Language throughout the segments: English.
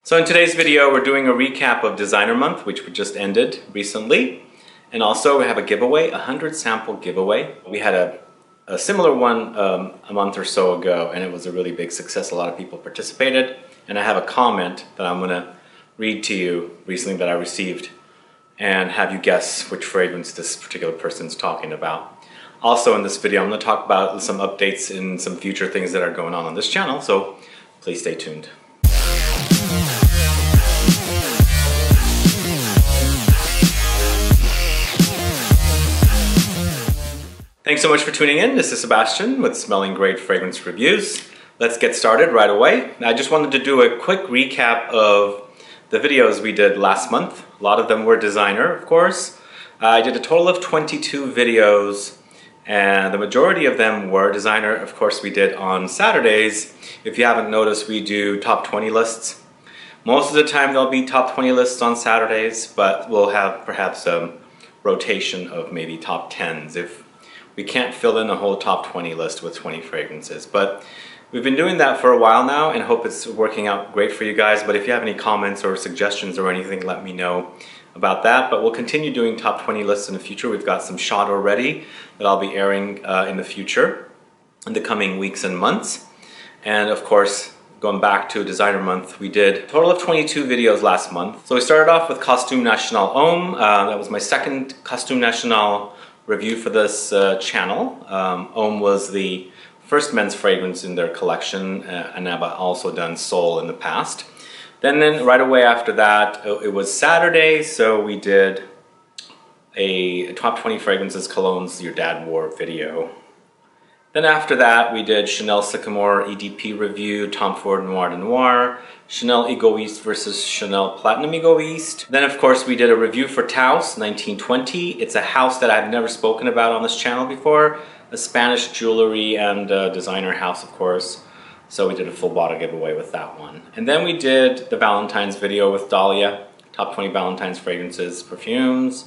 So in today's video, we're doing a recap of Designer Month, which just ended recently. And also we have a giveaway, a 100 sample giveaway. We had a similar one a month or so ago, and it was a really big success. A lot of people participated. And I have a comment that I'm gonna read to you recently that I received and have you guess which fragrance this particular person's talking about. Also in this video, I'm gonna talk about some updates and some future things that are going on this channel, so please stay tuned. Thanks so much for tuning in. This is Sebastian with Smelling Great Fragrance Reviews. Let's get started right away. I just wanted to do a quick recap of the videos we did last month. A lot of them were designer, of course. I did a total of 22 videos, and the majority of them were designer. Of course, we did on Saturdays. If you haven't noticed, we do top 20 lists. Most of the time there'll be top 20 lists on Saturdays, but we'll have perhaps a rotation of maybe top 10s if we can't fill in a whole top 20 list with 20 fragrances. But we've been doing that for a while now and hope it's working out great for you guys. But if you have any comments or suggestions or anything, let me know about that. But we'll continue doing top 20 lists in the future. We've got some shot already that I'll be airing in the future, in the coming weeks and months. And of course, going back to Designer Month, we did a total of 22 videos last month. So we started off with Costume National Homme. That was my second Costume National review for this channel. Homme was the first men's fragrance in their collection, and I've also done Soul in the past. Then right away after that, it was Saturday, so we did a top 20 fragrances colognes your dad wore video. Then after that, we did Chanel Sycamore EDP review, Tom Ford Noir de Noir, Chanel Egoiste versus Chanel Platinum Egoiste. Then of course we did a review for Taos 1920. It's a house that I've never spoken about on this channel before, a Spanish jewelry and designer house, of course. So we did a full bottle giveaway with that one. And then we did the Valentine's video with Dahlia, top 20 Valentine's fragrances, perfumes.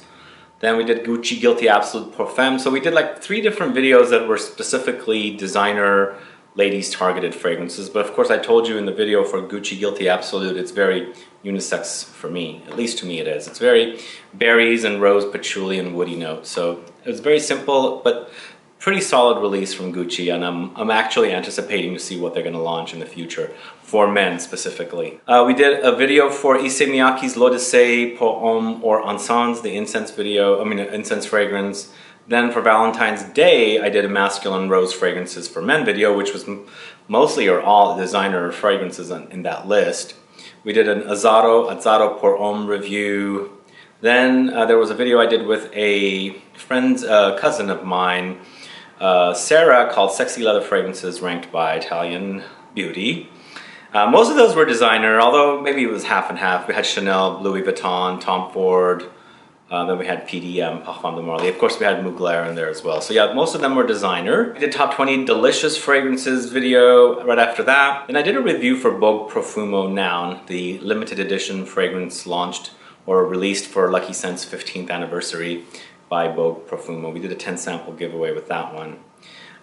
Then we did Gucci Guilty Absolute Parfum. So we did like 3 different videos that were specifically designer, ladies targeted fragrances. But of course I told you in the video for Gucci Guilty Absolute, it's very unisex for me. At least to me it is. It's very berries and rose, patchouli and woody notes. So it was very simple, but pretty solid release from Gucci, and I'm actually anticipating to see what they're going to launch in the future for men specifically. We did a video for Issey Miyake's l'Odyssée pour Homme or Encens, the incense video, incense fragrance. Then for Valentine's Day, I did a masculine rose fragrances for men video, which was mostly or all designer fragrances in that list. We did an Azzaro pour Homme review. Then there was a video I did with a friend's cousin of mine, Sarah, called Sexy Leather Fragrances Ranked by Italian Beauty. Most of those were designer, although maybe it was half and half. We had Chanel, Louis Vuitton, Tom Ford, then we had PDM, Parfum de Marly. Of course we had Mugler in there as well. So yeah, most of them were designer. We did top 20 delicious fragrances video right after that. Then I did a review for Vogue Profumo Noun, the limited edition fragrance launched or released for Lucky Scent's 15th anniversary by Vogue Profumo. We did a 10 sample giveaway with that one.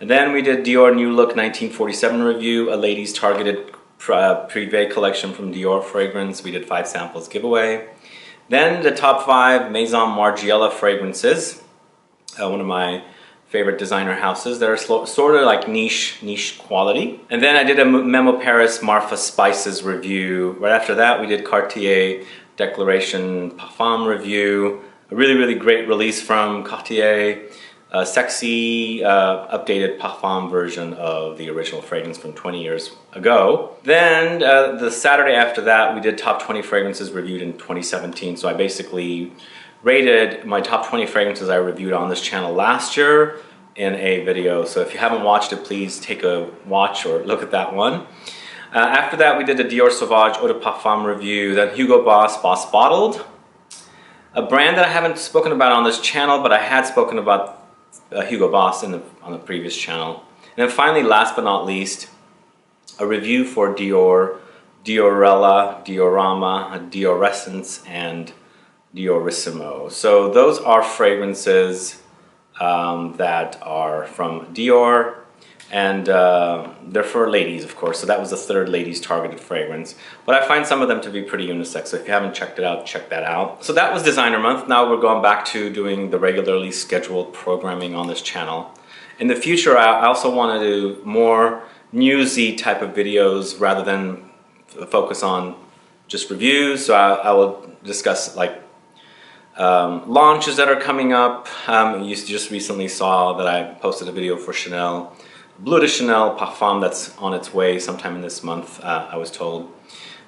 And then we did Dior New Look 1947 review, a ladies targeted Privé collection from Dior fragrance. We did 5 samples giveaway. Then the top 5 Maison Margiela fragrances, one of my favorite designer houses that are sort of like niche quality. And then I did a Memo Paris Marfa Spices review. Right after that we did Cartier Declaration Parfum review, a really great release from Cartier, a sexy updated parfum version of the original fragrance from 20 years ago. Then the Saturday after that we did top 20 fragrances reviewed in 2017. So I basically rated my top 20 fragrances I reviewed on this channel last year in a video. So if you haven't watched it, please take a watch or look at that one. After that we did the Dior Sauvage Eau de Parfum review, then Hugo Boss Boss Bottled, a brand that I haven't spoken about on this channel, but I had spoken about Hugo Boss on the previous channel. And then finally, last but not least, a review for Dior, Diorella, Diorama, Diorescence, and Diorissimo. So those are fragrances that are from Dior. And they're for ladies, of course, so that was the third ladies targeted fragrance. But I find some of them to be pretty unisex, so if you haven't checked it out, check that out. So that was Designer Month. Now we're going back to doing the regularly scheduled programming on this channel. In the future, I also want to do more newsy type of videos rather than focus on just reviews. So I will discuss like launches that are coming up. You just recently saw that I posted a video for Chanel. Bloated Chanel Parfum that's on its way sometime in this month, I was told.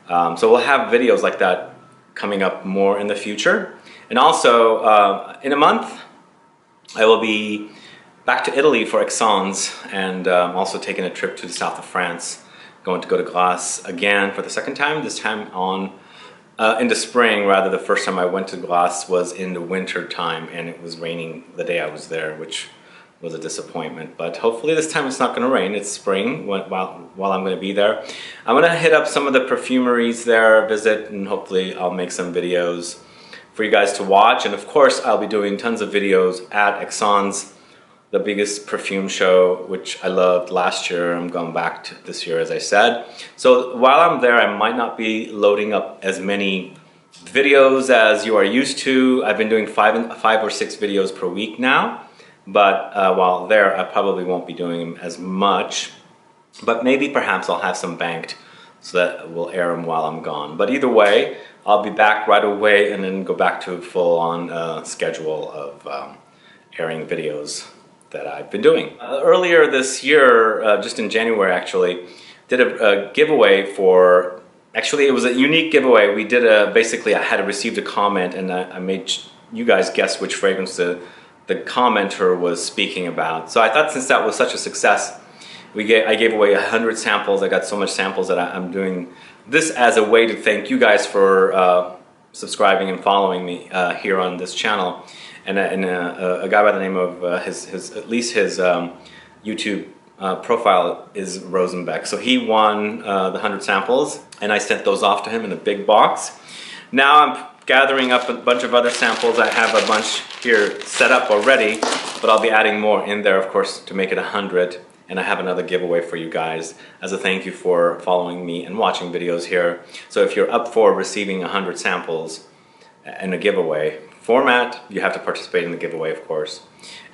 So we'll have videos like that coming up more in the future. And also, in a month, I will be back to Italy for Exons, and also taking a trip to the south of France. Going to go to Grasse again for the second time, this time in the spring. Rather, the first time I went to Grasse was in the winter time, and it was raining the day I was there, which was a disappointment. But hopefully this time it's not going to rain. It's spring while I'm going to be there. I'm going to hit up some of the perfumeries there, visit, and hopefully I'll make some videos for you guys to watch. And of course I'll be doing tons of videos at Exons, the biggest perfume show, which I loved last year. I'm going back to this year, as I said. So while I'm there, I might not be loading up as many videos as you are used to. I've been doing five or six videos per week now. But while there, I probably won't be doing as much. But maybe perhaps I'll have some banked so that we'll air them while I'm gone. But either way, I'll be back right away and then go back to a full-on schedule of airing videos that I've been doing. Earlier this year, just in January actually, did a giveaway for... Actually, it was a unique giveaway. We did basically I had received a comment, and I made you guys guess which fragrance the commenter was speaking about. So I thought, since that was such a success, I gave away 100 samples. I got so much samples that I'm doing this as a way to thank you guys for subscribing and following me here on this channel. And a guy by the name of at least his YouTube profile is Rosenbeck. So he won the 100 samples, and I sent those off to him in a big box. Now I'm gathering up a bunch of other samples. I have a bunch here set up already, but I'll be adding more in there, of course, to make it 100. And I have another giveaway for you guys as a thank you for following me and watching videos here. So if you're up for receiving 100 samples in a giveaway format, you have to participate in the giveaway, of course.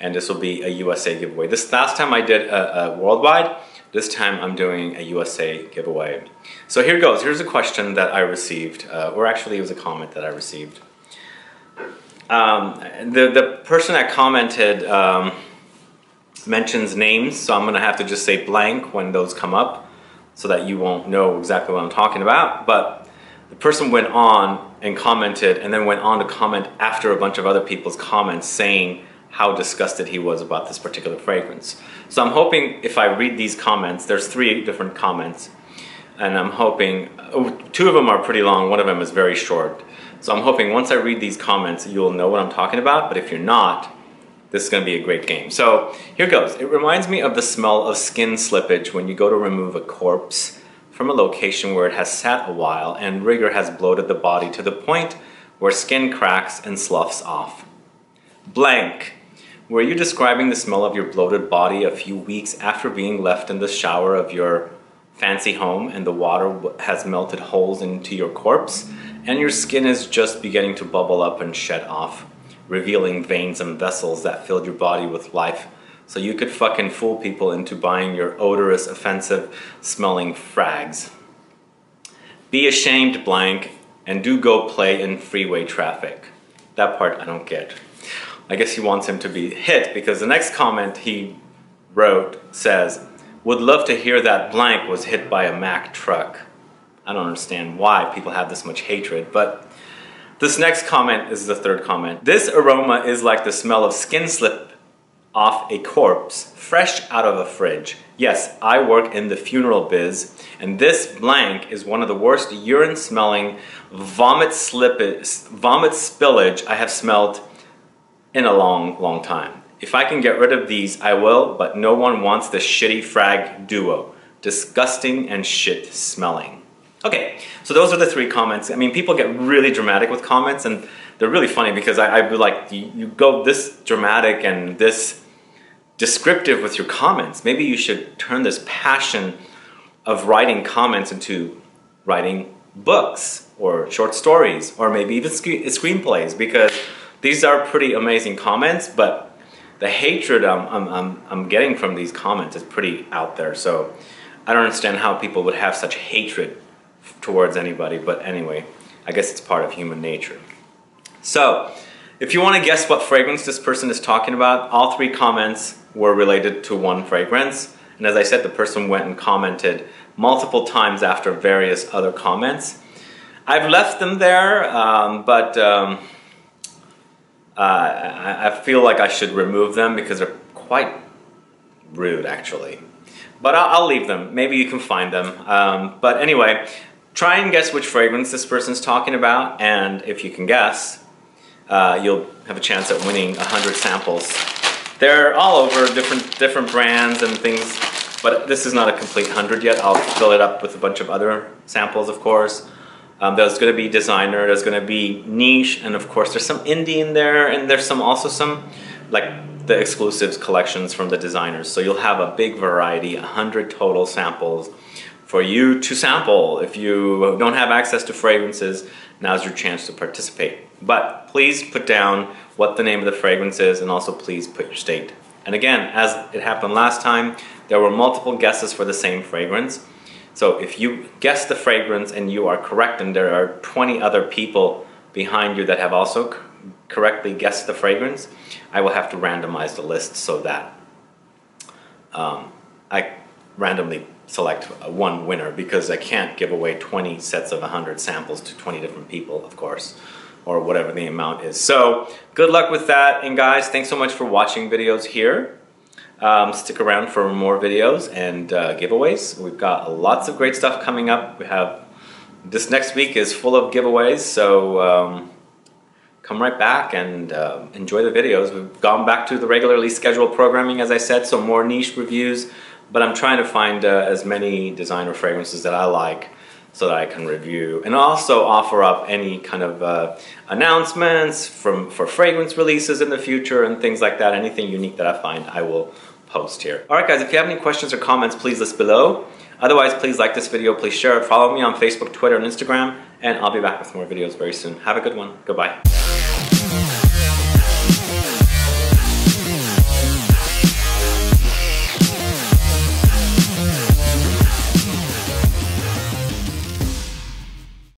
And this will be a USA giveaway. This last time I did a worldwide. This time I'm doing a USA giveaway. So here goes. Here's a question that I received, or actually it was a comment that I received. The person that commented mentions names, so I'm going to have to just say blank when those come up so that you won't know exactly what I'm talking about. But the person went on and commented, and then went on to comment after a bunch of other people's comments saying how disgusted he was about this particular fragrance. So I'm hoping if I read these comments, there's 3 different comments, and I'm hoping, 2 of them are pretty long, 1 of them is very short. So I'm hoping once I read these comments, you'll know what I'm talking about, but if you're not, this is going to be a great game. So here goes. It reminds me of the smell of skin slippage when you go to remove a corpse from a location where it has sat a while and rigor has bloated the body to the point where skin cracks and sloughs off. Blank. Were you describing the smell of your bloated body a few weeks after being left in the shower of your fancy home and the water has melted holes into your corpse and your skin is just beginning to bubble up and shed off, revealing veins and vessels that filled your body with life so you could fucking fool people into buying your odorous, offensive smelling frags? Be ashamed, blank, and do go play in freeway traffic. That part I don't get. I guess he wants him to be hit, because the next comment he wrote says, would love to hear that blank was hit by a Mack truck. I don't understand why people have this much hatred, but this next comment is the 3rd comment. This aroma is like the smell of skin slip off a corpse, fresh out of a fridge. Yes, I work in the funeral biz, and this blank is one of the worst urine-smelling vomit spillage I have smelled in a long, long time. If I can get rid of these, I will, but no one wants the shitty frag duo. Disgusting and shit smelling. Okay, so those are the 3 comments. I mean, people get really dramatic with comments, and they're really funny because I'd be like, you go this dramatic and this descriptive with your comments. Maybe you should turn this passion of writing comments into writing books or short stories or maybe even screenplays, because these are pretty amazing comments, but the hatred I'm getting from these comments is pretty out there. So I don't understand how people would have such hatred towards anybody, but anyway, I guess it's part of human nature. So if you want to guess what fragrance this person is talking about, all 3 comments were related to one fragrance. And as I said, the person went and commented multiple times after various other comments. I've left them there, but I feel like I should remove them because they're quite rude, actually. But I'll leave them. Maybe you can find them. But anyway, try and guess which fragrance this person's talking about, and if you can guess, you'll have a chance at winning 100 samples. They're all over different brands and things, but this is not a complete 100 yet. I'll fill it up with a bunch of other samples, of course. There's going to be designer, there's going to be niche, and of course there's some indie in there, and there's also some like the exclusives collections from the designers. So you'll have a big variety, 100 total samples for you to sample. If you don't have access to fragrances, now's your chance to participate. But please put down what the name of the fragrance is, and also please put your state. And again, as it happened last time, there were multiple guesses for the same fragrance. So if you guess the fragrance and you are correct, and there are 20 other people behind you that have also correctly guessed the fragrance, I will have to randomize the list so that I randomly select one winner, because I can't give away 20 sets of 100 samples to 20 different people, of course, or whatever the amount is. So good luck with that, and guys, thanks so much for watching videos here. Stick around for more videos and giveaways. We've got lots of great stuff coming up. We have this next week is full of giveaways, so come right back and enjoy the videos. We've gone back to the regularly scheduled programming, as I said, so more niche reviews, but I'm trying to find as many designer fragrances that I like so that I can review, and also offer up any kind of announcements for fragrance releases in the future and things like that. Anything unique that I find, I will post here. Alright guys, if you have any questions or comments, please list below. Otherwise, please like this video, please share it, follow me on Facebook, Twitter, and Instagram, and I'll be back with more videos very soon. Have a good one. Goodbye.